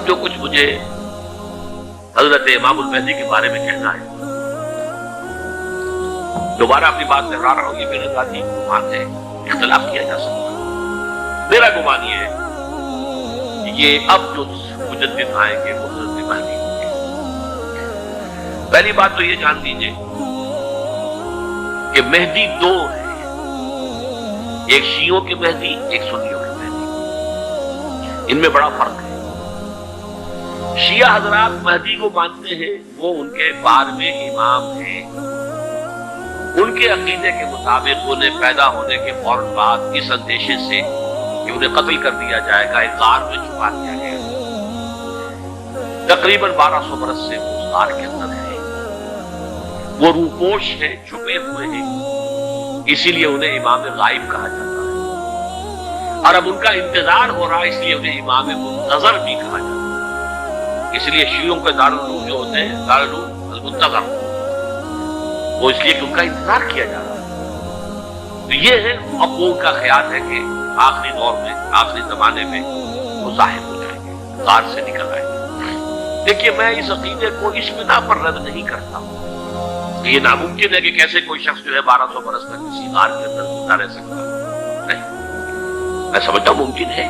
جو کچھ مجھے حضرت امام المہدی کے بارے میں کہنا ہے، دوبارہ اپنی بات دہرا رہا ہوں، یہ میرے ذاتی گمان ہے، اختلاف کیا جا سکتا ہے۔ میرا گمان یہ ہے کہ یہ اب جو مجدد آئیں گے وہ حضرت مہدی ہوں گے۔ پہلی بات تو یہ جان لیجیے کہ مہدی دو ہیں، ایک شیعوں کے مہدی، ایک سنیوں کے مہدی، ان میں بڑا فرق ہے۔ شیعہ حضرات مہدی کو مانتے ہیں، وہ ان کے بارے میں امام ہیں، ان کے عقیدے کے مطابق انہیں پیدا ہونے کے فوراً بعد اس اندیشے سے کہ انہیں قتل کر دیا جائے گا ایک غار میں چھپا دیا گیا، تقریباً 1200 برس سے وہ اس غار کے اندر ہے، وہ روپوش ہیں، چھپے ہوئے ہیں، اسی لیے انہیں امام غائب کہا جاتا ہے، اور اب ان کا انتظار ہو رہا ہے، اس لیے انہیں امام منتظر بھی کہا جاتا ہے۔ اس لیے شیعوں کے دارالعلوم جو ہوتے ہیں دارالعلوم المنتظر، وہ اس لیے کہ ان کا انتظار کیا جا رہا ہے۔ تو یہ ہے اقوام کا خیال ہے کہ آخری دور میں، آخری زمانے میں وہ ظاہر ہو جائیں گے، غار سے نکل آئیں گے۔ دیکھیے میں اس عقیدے کو اس بنا پر رد نہیں کرتا ہوں کہ یہ ناممکن ہے کہ کیسے کوئی شخص جو ہے 1200 برس تک کسی غار کے اندر زندہ رہ سکتا ہے، نہیں، میں سمجھتا ہوں ممکن ہے۔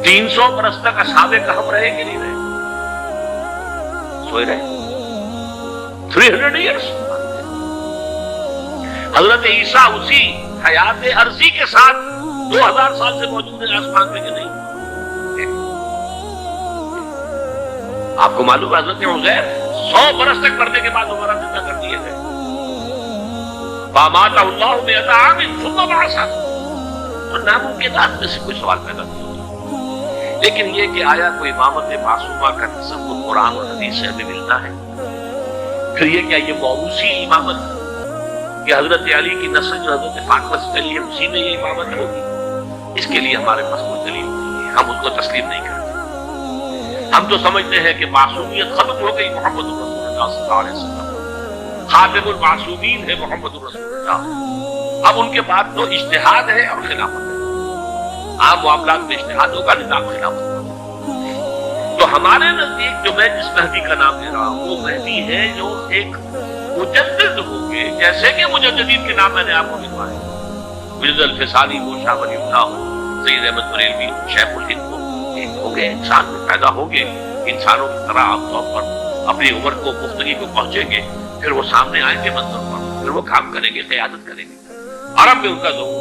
300 برس تک اصحاب کہف رہے کہ نہیں رہے؟ سوئے رہے 300 ایئرس۔ حضرت عیسیٰ اسی حیات عرضی کے ساتھ 2000 سال سے موجود ہے آسمان میں کہ نہیں؟ آپ کو معلوم ہے حضرت عزیر 100 برس تک مرنے کے بعد دوبارہ زندہ کر دیے گئے، فَأَمَاتَهُ اللَّهُ مِئَةَ عَامٍ ثُمَّ بَعَثَهُ۔ تو ناممکنات میں سے کوئی سوال پیدا نہیں ہوتا، لیکن یہ کہ آیا کوئی امامت معصومہ کا تصور قرآن اور حدیث سے ہمیں ملتا ہے؟ پھر یہ کیا یہ موروثی امامت کہ حضرت علی کی نسل جو حضرت فاطمہ سے چلی ہے اسی میں یہ امامت ہوگی؟ اس کے لیے ہمارے پاس کوئی دلیل نہیں ہے، ہم اس کو تسلیم نہیں کرتے۔ ہم تو سمجھتے ہیں کہ معصومیت ختم ہو گئی، محمد رسول اللہ صلی اللہ علیہ وسلم خاتم المعصومین ہے محمد رسول اللہ، اب ان کے بعد تو اجتہاد ہے اور خلافت ہے، عام معاملات میں اجتہاد ہوگا، نظام خلافت ہوگا۔ تو ہمارے نزدیک جو میں جس مہدی کا نام لے رہا ہوں وہ مہدی ہے جو ایک مجدد ہوں گے، جیسے کہ مجددین کے نام میں نے آپ کو لکھوائے، مرزا الفسانی ہو، شاہ ولی اللہ ہو، سید احمد بریلوی ہو، شیخ الہند ہو، ہوں گے، انسان میں پیدا ہوں گے، انسانوں کی طرح عام طور پر اپنی عمر کو پختگی کو پہنچیں گے، پھر وہ سامنے آئیں گے منظر پر، پھر وہ کام کریں گے، قیادت کریں گے، عرب میں ان کا ظہور۔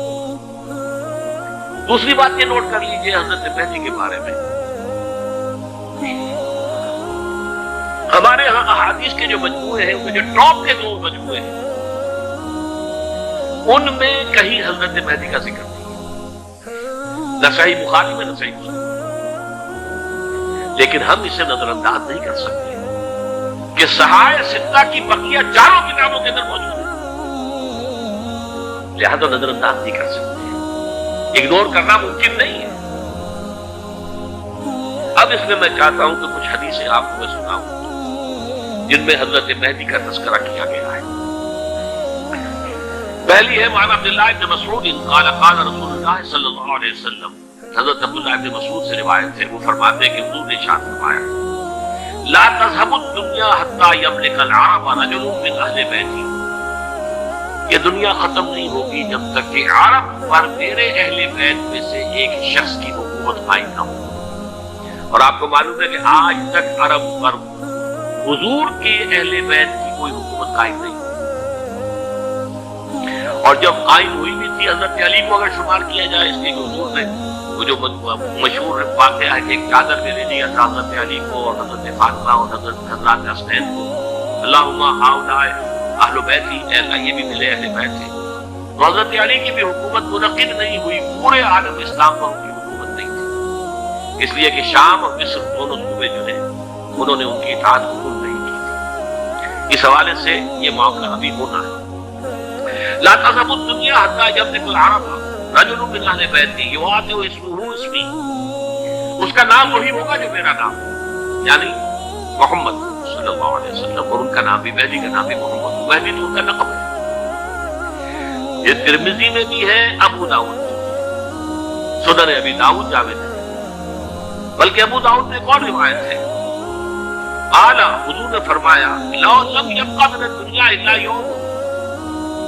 دوسری بات یہ نوٹ کر لیجئے حضرت مہدی کے بارے میں، ہمارے ہاں احادیث کے جو مجموعے ہیں، ان میں جو ٹاپ کے 2 مجموعے ہیں، ان میں کہیں حضرت مہدی کا ذکر نہیں ہے، نہ صحیح بخاری میں نہ صحیح مسلم، لیکن ہم اسے نظر انداز نہیں کر سکتے کہ صحائح ستہ کی بقیہ 4 کتابوں کے اندر موجود ہے، لہذا نظر انداز نہیں کر سکتے، اگنور کرنا ممکن نہیں ہے۔ اب اس میں میں چاہتا ہوں کہ کچھ حدیثیں آپ کو میں سناؤں جن میں حضرت مہدی کا تذکرہ کیا گیا ہے۔ پہلی ہے وعن عبداللہ ابن مسعود قال قال رسول اللہ صلی اللہ علیہ وسلم، حضرت عبداللہ ابن مسعود سے روایت ہے، وہ فرماتے ہیں کہ حضور نے ارشاد فرمایا لا تذهب الدنيا حتى يملك العرب رجل من اہل بیتی، یہ دنیا ختم نہیں ہوگی جب تک کہ عرب پر میرے اہل بیت میں سے ایک شخص کی حکومت قائم نہ ہو۔ اور آپ کو معلوم ہے کہ آج تک عرب پر حضور کے اہل بیت کی کوئی حکومت قائم نہیں، اور جب قائم ہوئی بھی تھی حضرت علی کو اگر شمار کیا جائے، اس لیے کہ حضور نے وہ جو مشہور واقعہ ہے کہ ایک چادر میں لے لیا تھا حضرت علی کو اور حضرت فاطمہ اور حضرت حسنین کو، اللہم ہؤلاء اہل بیتی، اے اللہ یہ بھی میرے اہل بیت ہیں۔ تو حضرت علی کی بھی حکومت منعقد نہیں ہوئی، پورے عالم اسلام پر ان کی حکومت نہیں تھی، اس لیے کہ شام اور مصر دونوں صوبے جو ہیں انہوں نے ان کی اطاعت قبول نہیں کی تھی۔ اس حوالے سے یہ معاملہ ابھی ہونا ہے۔ لا تذهب الدنيا حتى يملك العرب رجل من اہل بیتی یواطئ اسمہ اسمی، اس کا نام وہی ہوگا جو میرا نام ہے، یعنی محمد صلی اللہ علیہ وسلم، اور ان کا نام بھی مہدی کا نام بھی محمد، مہدی تو ان کا لقب ہے۔ یہ ترمذی میں بھی ہے، ابو داؤد، سنن ابی داؤد جامع ہے، بلکہ ابو داؤد میں ایک اور روایت ہے، اعلیٰ حضور نے فرمایا لو لم یبقى من الدنیا الا یوم،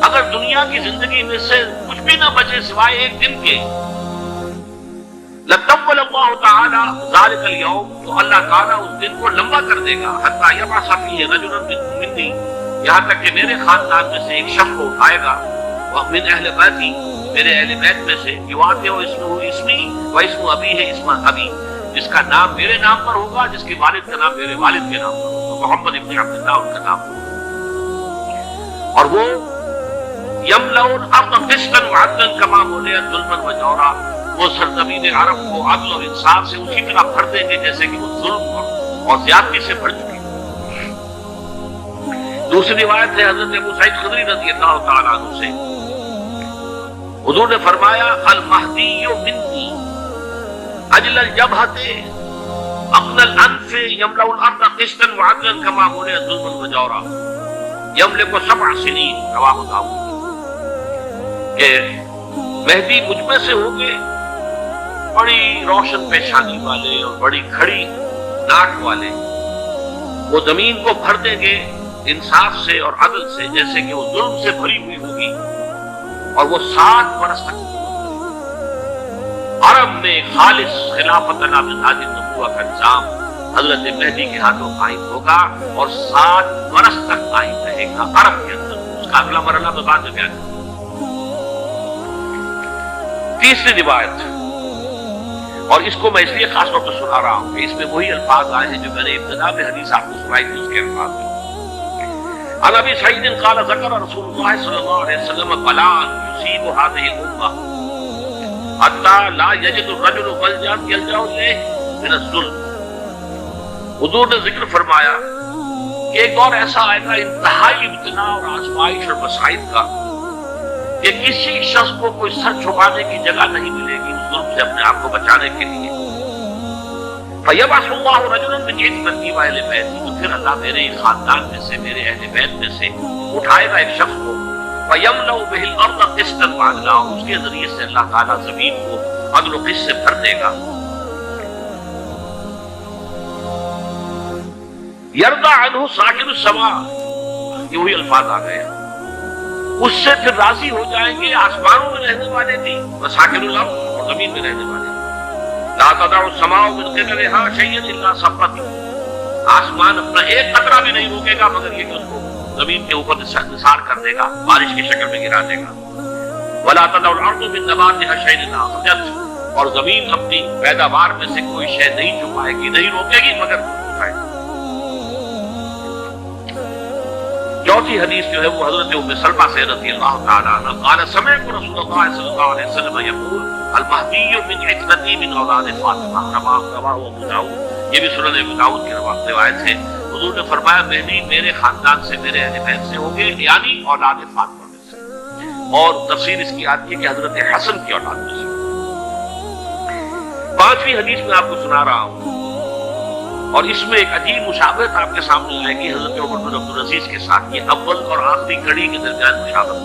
اگر دنیا کی زندگی میں سے کچھ بھی نہ بچے سوائے ایک دن کے، لطول اللہ تعالی ذلك اليوم، تو اللہ تعالیٰ اس دن کو لمبا کر دے گا، حتی یبعث فیہ رجلا منی، یہاں تک کہ میرے خاندان میں سے ایک شخص کو اٹھائے گا، ومن اہل بیتی، میرے اہل بیت میں سے، یواطئ اسمہ اسمی و اسم ابیہ اسم ابی، جس کا نام میرے نام پر ہوگا، جس کے والد کا نام میرے والد کے نام پر ہوگا، محمد ابن عبداللہ ان کا نام ہوگا، اور وہ یملؤ الارض قسطا وعدلا کما ملئت ظلما وجورا، وہ سرزمین عرب کو عدل اور انصاف سے اسی طرح بھر دیں گے جیسے کہ وہ ظلم اور زیادتی سے بھر چکی۔ دوسری روایت ہے حضرت ابو سعید خدری رضی اللہ تعالیٰ عنہ سے، حضور نے فرمایا المہدی منی اجل الجبہۃ اقن الانف یملأ الارض قسطا وعدلا کما ملئت ظلما وجورا یملک 7 سنین، رواہ داؤد، کہ مہدی مجھ میں سے ہوں گے بڑی روشن پیشانی والے اور بڑی کھڑی ناک والے، وہ زمین کو بھر دیں گے انصاف سے اور عدل سے جیسے کہ وہ ظلم سے بھری ہوئی ہوگی، اور وہ 7 برس تک عرب میں خالص خلافت نامزاد النبوہ کا نظام حضرت مہدی کے ہاتھوں قائم ہوگا، اور 7 برس تک قائم رہے گا عرب کے اندر۔ اس کا اگلا مرحلہ میں بعد میں بیان کروں۔ تیسری روایت، اور اس کو میں اس لیے خاص طور پر سنا رہا ہوں کہ اس میں وہی الفاظ آئے ہیں جو میں نے ابتدا میں حدیث آپ کو سنائی تھی، اس کے الفاظ میں۔ عن ابی سعید قال ذکر رسول اللہ صلی اللہ علیہ وسلم بلاء یصیب هذه الامه حتى لا یجد الرجل ملجا یلجا الیہ من الظلم، حضور نے ذکر فرمایا کہ ایک دور ایسا آئے گا انتہائی ابتلا اور آزمائش اور مصائب کا کہ کسی شخص کو کوئی سر چھپانے کی جگہ نہیں ملے گی اس ظلم سے اپنے آپ کو بچانے کے لیے۔ فَيَبْعَثُ اللَّهُ رَجُلًا مِنْ عِتْرَتِي وَأَهْلِ بَيْتِي، تو پھر اللہ میرے خاندان میں سے، میرے اہل بیت میں سے اٹھائے گا ایک شخص کو، فَيَمْلَأُ بِهِ الْأَرْضَ قِسْطًا وَعَدْلًا، اس کے ذریعے سے اللہ تعالیٰ زمین کو عدل و قسط سے بھر دے گا۔ يَرْضَى عَنْهُ سَاكِنُ السَّمَاءِ، یہ وہی الفاظ آ گئے، اس سے پھر راضی ہو جائیں گے آسمانوں میں رہنے والے بھی، وَسَاكِنُ الْأَرْضِ، اور زمین میں رہنے والے۔ لا تدع السماء من قبلها شيئا الا سقط، آسمان اپنا ایک قطرہ بھی نہیں روکے گا مگر یہ کہ اس کو زمین کے اوپر نثار کر دے گا، بارش کی شکل میں گرا دے گا۔ ولا تدع الارض من نباتها شيئا الا اخرجت، اور زمین اپنی پیداوار میں سے کوئی شے نہیں چھپائے گی، نہیں روکے گی مگر اٹھائے گی۔ چوتھی حدیث جو ہے وہ حضرت ام سلمہ سے رضی اللہ تعالی عنہ قال سمعت رسول اللہ صلی اللہ علیہ وسلم یقول المہدی من عترتی من اولاد فاطمہ، رواہ ابو داؤد، یہ بھی سنن ابو داؤد کی روایت ہے۔ حضور نے فرمایا مہدی میرے خاندان سے، میرے اہل بیت سے ہوں گے، یعنی اولاد فاطمہ میں سے، اور تفسیر اس کی آتی ہے کہ حضرت حسن کی اولاد میں سے۔ پانچویں حدیث میں آپ کو سنا رہا ہوں، اور اس میں ایک عجیب مشابہت آپ کے سامنے آئے گی حضرت عمر بن عبدالعزیز کے ساتھ، یہ اول اور آخری کڑی کے درمیان مشابہت۔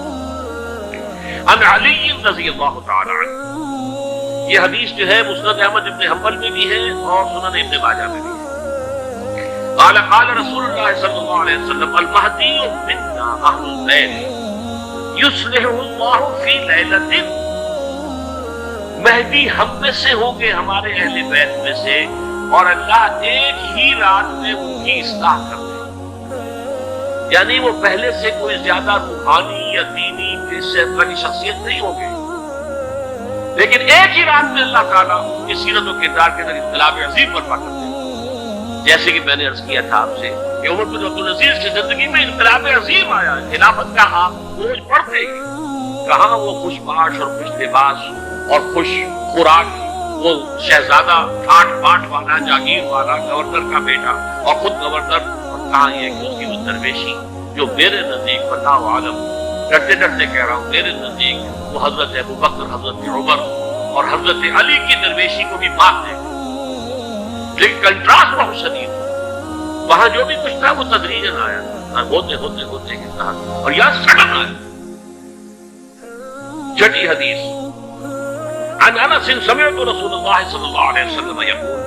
عن علی رضی اللہ تعالی عنہ، یہ حدیث جو ہے مسند احمد ابن حنبل میں بھی ہے اور سنن ابن ماجہ میں بھی ہے۔ قال قال رسول اللہ صلی اللہ علیہ وسلم المہدی منا اہل البیت یصلح اللہ فی لیلۃ، مہدی ہم میں سے ہوں گے، ہمارے اہل بیت میں سے، اور اللہ ایک ہی رات میں ان کی اصلاح کر دے، یعنی وہ پہلے سے کوئی زیادہ روحانی یا دینی حیثیت والی شخصیت نہیں ہوگی، لیکن ایک ہی رات میں اللہ تعالیٰ ان کی سیرت و کردار کے اندر انقلاب عظیم برپا کر دے۔ جیسے کہ میں نے عرض کیا تھا آپ سے کہ عمر بن عبدالعزیز کی زندگی میں انقلاب عظیم آیا، خلافت کا آپ بوجھ پڑتے ہی کہاں وہ خوش باش اور خوش لباس اور خوش خوراک، وہ شہزادہ ٹھاٹ باٹ والا، جاگیر والا، گورنر کا بیٹا اور خود گورنر، اور کہاں یہ کہ اس کی وہ درویشی جو میرے نزدیک فتح و عالم، ڈرتے ڈرتے کہہ رہا ہوں، میرے نزدیک وہ حضرت ابو بکر، حضرت عمر اور حضرت علی کی درویشی کو بھی مات دے گا، لیکن کنٹراسٹ بہت شدید ہے۔ وہاں جو بھی کچھ تھا وہ تدریجاً آیا، ہوتے ہوتے ہوتے کے ساتھ، اور یہاں سڈن آیا۔ چھٹی حدیث عن انس سمعت رسول اللہ صلی اللہ علیہ وسلم یقول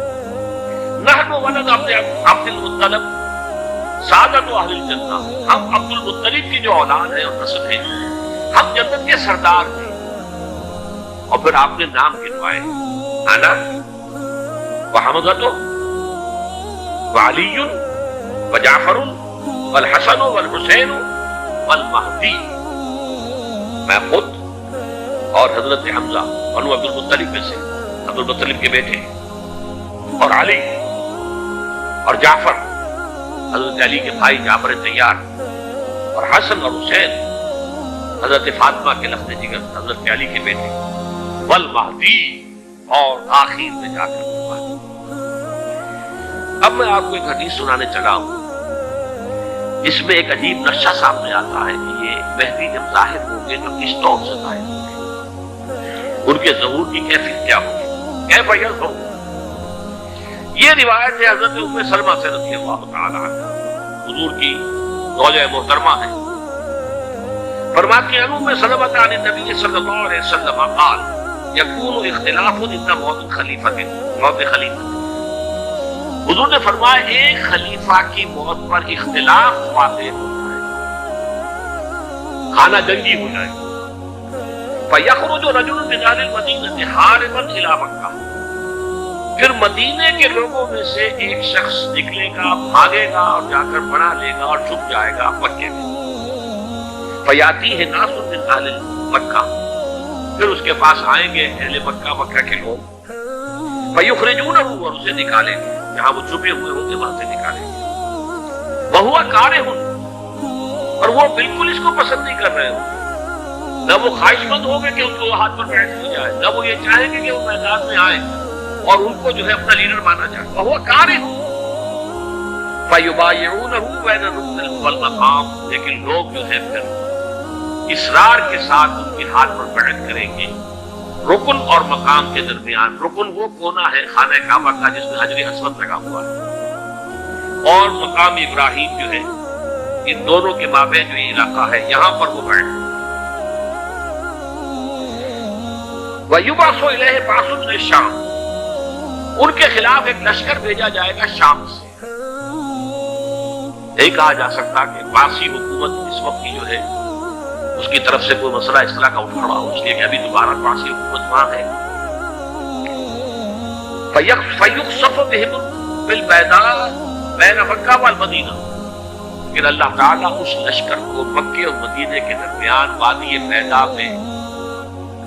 نحن ولد عبد المطلب سعادت اہل الجنہ، ہم عبد المطلب کی جو اولاد ہے اور نسل ہے، ہم جنت کے سردار ہیں۔ اور پھر آپ نے نام گنوائے، انا وحمزۃ وعلی وجعفر والحسن والحسین والمہدی، میں خود اور حضرت حمزہ بنو عبد المطلب میں سے، عبد المطلب کے بیٹے، اور علی اور جعفر حضرت علی کے بھائی جعفر طیار، اور حسن اور حسین حضرت فاطمہ کے لفظ جگر حضرت علی کے بیٹے، والمہدی، اور آخر میں جا کر مہدی۔ اب میں آپ کو ایک حدیث سنانے چلا ہوں، اس میں ایک عجیب نقشہ سامنے آتا ہے کہ یہ مہدی جب ظاہر ہوں گے تو کس طور سے ظاہر ہوں گے، ان کے ظہور کی کیفیت کیا ہوگی، کیف یظہر۔ یہ روایت ہے حضرت ام سلمہ سے رضی اللہ تعالی عنہ، حضور کی زوجہ محترمہ ہے، فرماتی ہیں ام سلمہ عن النبی صلی اللہ علیہ وسلم قال یکون اختلاف عند موت خلیفہ، حضور نے فرمایا ایک خلیفہ کی موت پر اختلاف واقع ہوتا ہے، خانہ جنگی ہو جائے، فیخرج رجل من اہل المدینہ حاربا الی مکہ، پھر مدینے کے لوگوں میں سے ایک شخص نکلے گا، بھاگے گا اور جا کر بنا لے گا اور چھپ جائے گا مکے میں، فیاتیہ ناس من اہل مکہ، پھر اس کے پاس آئیں گے اہل مکہ، مکہ کے لوگ، فیخرجونہ، اور اسے نکالیں گے، جہاں وہ چھپے ہوئے ہوں گے وہاں سے نکالیں گے، وہو کارہ، اور وہ بالکل اس کو پسند نہیں کر رہے ہوں، نہ وہ خواہش مند ہوں گے کہ ان کو ہاتھ پر بیٹھ دی جائے، نہ وہ یہ چاہیں گے کہ وہ میدان میں آئیں اور ان کو جو ہے اپنا لیڈر مانا جائے، وہو کارہ، فیبایعونہ بین الرکن والمقام، لیکن لوگ جو ہے پھر اصرار کے ساتھ ان کے ہاتھ پر بیعت کریں گے رکن اور مقام کے درمیان۔ رکن وہ کونا ہے خانہ کعبہ کا جس میں حجر اسود لگا ہوا ہے، اور مقام ابراہیم جو ہے، ان دونوں کے مابین جو یہ علاقہ ہے، یہاں پر وہ بیٹھ۔ وَيُبْعَثُ إِلَيْهِ بَعْثٌ مِنَ الشَّامِ، ان کے خلاف ایک لشکر بھیجا جائے گا شام سے۔ نہیں کہا جا سکتا کہ باسی حکومت اس وقت کی جو ہے اس کی طرف سے کوئی مسئلہ اس طرح کا اٹھ کھڑا ہو، اس لیے کہ ابھی دوبارہ باسی حکومت وہاں ہے۔ فَيُخْسَفُ بِهِمْ بِالْبَيْضَاءِ بَيْنَ مَكَّةَ وَالْمَدِينَةِ، پھر اللہ تعالیٰ اس لشکر کو مکے اور مدینے کے درمیان وادی بیضاء میں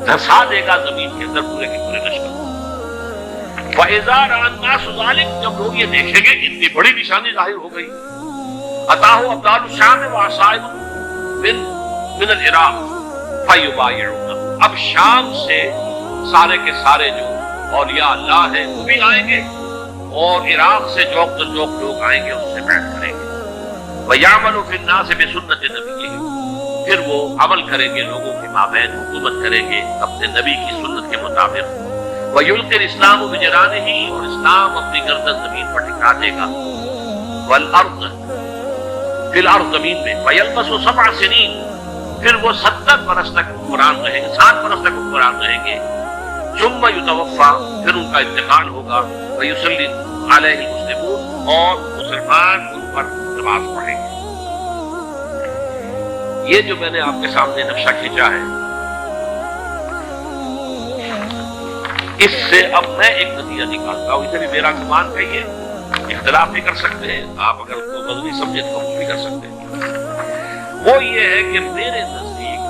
دھسا دے گا، زمین کے اندر پورے کے پورے لشکر کو۔ فَإِذَا رَأَى النَّاسُ ذَلِكَ، جب لوگ یہ دیکھیں گے کہ اتنی بڑی نشانی ظاہر ہو گئی، أَتَاهُ أَبْطَالُ الشَّامِ وَعَصَائِبُ من العراق فیبایعون، اب شام سے سارے کے سارے جو اولیاء اللہ ہیں وہ بھی آئیں گے، اور عراق سے جوق تو جوق لوگ آئیں گے، اس سے بیعت کریں گے۔ وَيَعْمَلُ فِي النَّاسِ بِسُنَّةِ نَبِيِّهِ، پھر وہ عمل کریں گے لوگوں کے مابین، حکومت کریں گے اپنے نبی کی سنت کے مطابق۔ وَيُلْقِي الْإِسْلَامُ بِجَنَانِهِ، اور اسلام اپنی گردن زمین پر ٹکا دے گا، وَالْأَرْض فِي الْأَرْض، زمین میں، وَيَلْبَسُ 7 سنین، پھر وہ 70 برس تک حکمران رہیں گے، 7 برس تک حکمران رہیں گے۔ ثم یتوفا، پھر ان کا انتقال ہوگا، ویصلی علیہ المسلمون، اور مسلمان ان پر نماز پڑھیں گے۔ یہ جو میں نے آپ کے سامنے نقشہ کھینچا ہے، اس سے اب میں ایک نتیجہ نکالتا ہوں، اسے بھی میرا گمان کہیے، اختلاف بھی کر سکتے ہیں آپ، اگر اس کو مذہبی سمجھے تو ہم بھی کر سکتے ہیں۔ وہ یہ ہے کہ میرے نزدیک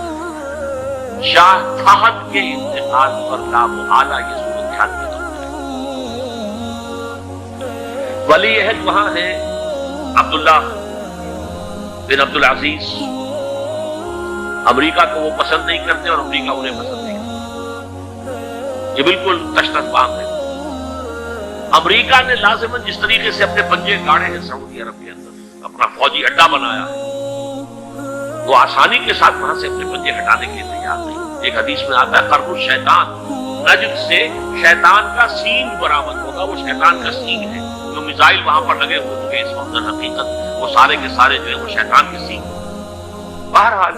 شاہ فہد کے انتقال پر لامحالہ یہ صورتحال کی طرف ہے۔ ولی عہد وہاں ہے عبداللہ بن عبدالعزیز، امریکہ کو وہ پسند نہیں کرتے اور امریکہ انہیں پسند نہیں کرتے، یہ بالکل تشدد بام ہے۔ امریکہ نے لازماً جس طریقے سے اپنے پنجے گاڑے ہیں سعودی عرب کے اندر، اپنا فوجی اڈا بنایا ہے، وہ آسانی کے ساتھ وہاں سے اپنے پنجے ہٹانے کے لیے تیار نہیں۔ ایک حدیث میں آتا ہے قرن الشیطان، نجد سے شیطان کا سینگ برآمد ہوگا، وہ شیطان کا سینگ ہے، جو میزائل وہاں پر لگے ہوئے ہوں گے اس وقت حقیقت وہ سارے کے سارے جو ہے وہ شیطان کے سینگ۔ بہرحال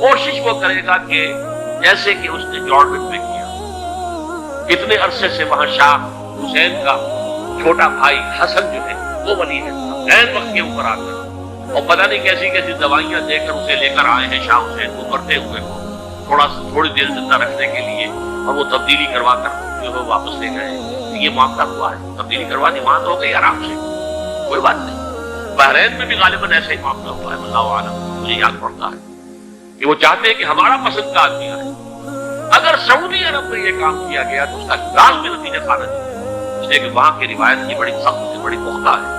کوشش وہ کرے گا کہ جیسے کہ اس نے جارڈن میں کیا، کتنے عرصے سے وہاں شاہ حسین کا چھوٹا بھائی حسن جو ہے وہ ولی ہے غیر وقت کے اوپر آ کر، اور پتہ نہیں کیسی کیسی دوائیاں دے کر اسے لے کر آئے ہیں شام سے وہ مرتے ہوئے کو تھوڑی دیر زندہ رکھنے کے لیے، اور وہ تبدیلی کروا کر جو ہے واپس لے گئے۔ یہ معاملہ ہوا ہے، تبدیلی کروا دی، ماں تو ہو گئی آرام سے، کوئی بات نہیں۔ بحرین میں بھی غالباً ایسا ہی معاملہ ہوا ہے، اللہ عالم، مجھے یاد پڑتا ہے کہ وہ چاہتے ہیں کہ ہمارا پسند کا آدمی آئے۔ اگر سعودی عرب میں یہ کام کیا گیا تو اس کا لازمی نتیجہ خانہ اس لیے کہ وہاں کی روایت کی بڑی سخت ہے، بڑی پختہ ہے۔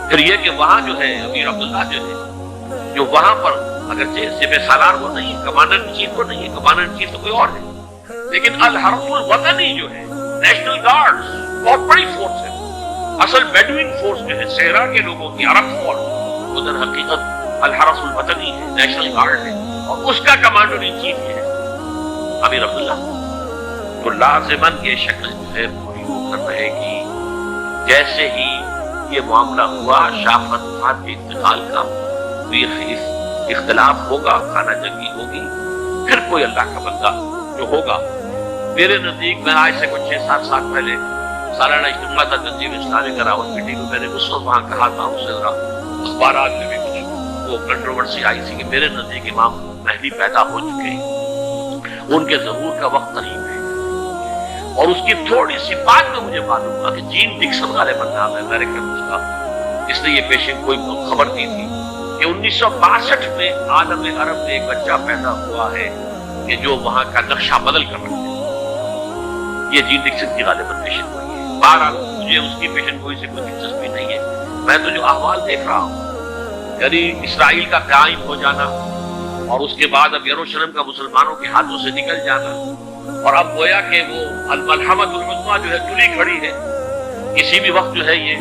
پھر یہ کہ وہاں جو ہے امیر عبداللہ جو ہے، جو وہاں پر اگرچہ سپہ سالار وہ نہیں ہے، کمانڈر ان چیف وہ نہیں ہے، کمانڈر ان چیف تو کوئی اور ہے، لیکن الحرس الوطنی جو ہے نیشنل گارڈز بہت بڑی فورس ہے۔ اصل بیڈوین فورس جو ہے صحرا کے لوگوں کی عرب فورس، وہ در حقیقت الحرس الوطنی ہے، نیشنل گارڈ ہے، اور اس کا کمانڈر ان چیف یہ ہے امیر عبداللہ۔ تو لازماً یہ شکل جو ہے پوری ہو کر رہے گی۔ جیسے ہی یہ معاملہ ہوا شاہ فتح خان کے انتقال کا، اختلاف ہوگا، خانہ جنگی ہوگی، پھر کوئی اللہ کا بندہ جو ہوگا، میرے نزدیک میں آج سے کچھ 6-7 سال پہلے سالانہ اجتماع تھا تنظیم اسلامی کا راولپنڈی میں، میں نے اس وقت وہاں کہا تھا، اس سے ذرا اخبارات میں بھی کچھ وہ کنٹروورسی آئی تھی کہ میرے نزدیک امام مہدی پیدا ہو چکے ہیں، ان کے ظہور کا وقت قریب ہے۔ اور اس کی تھوڑی سی بات میں مجھے معلوم ہوا کہ جین ڈکسن غالباً نام ہے امریکن اس کا، اس نے یہ پیشن کوئی خبر دی تھی کہ 1962 میں عالم عرب میں ایک بچہ پیدا ہوا ہے کہ جو وہاں کا نقشہ بدل کر رکھے۔ یہ جین ڈکسن کی غالباً پیشن گوئی ہے۔ بہرحال مجھے اس کی پیشن گوئی سے کوئی دلچسپی نہیں ہے، میں تو جو احوال دیکھ رہا ہوں، یعنی اسرائیل کا قائم ہو جانا، اور اس کے بعد اب یروشلم کا مسلمانوں کے ہاتھوں سے نکل جانا، اور اب گویا کہ وہ الملحمۃ العظمیٰ جو ہے تلی کھڑی ہے، کسی بھی وقت جو ہے یہ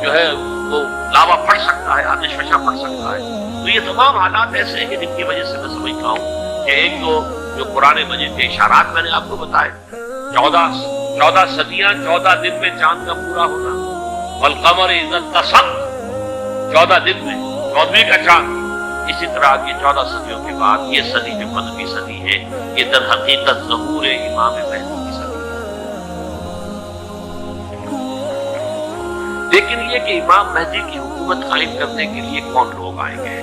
جو ہے وہ لاوا پھٹ سکتا ہے، آتش فشاں پھٹ سکتا ہے۔ تو یہ تمام حالات ایسے ہیں جن کی وجہ سے میں سمجھتا ہوں کہ ایک تو جو قرآن مجید کے اشارات میں نے آپ کو بتائے، 14 صدیاں، 14 دن میں چاند کا پورا ہونا، والقمر اذا اتسق، 14 دن میں 14ویں کا چاند۔ اسی طرح یہ 14 صدیوں کے بعد یہ صدی جو 15ویں صدی ہے، یہ در حقیقت ظہور امام مہدی کی صدی ہے۔ لیکن یہ کہ امام مہدی کی حکومت قائم کرنے کے لیے کون لوگ آئیں گے؟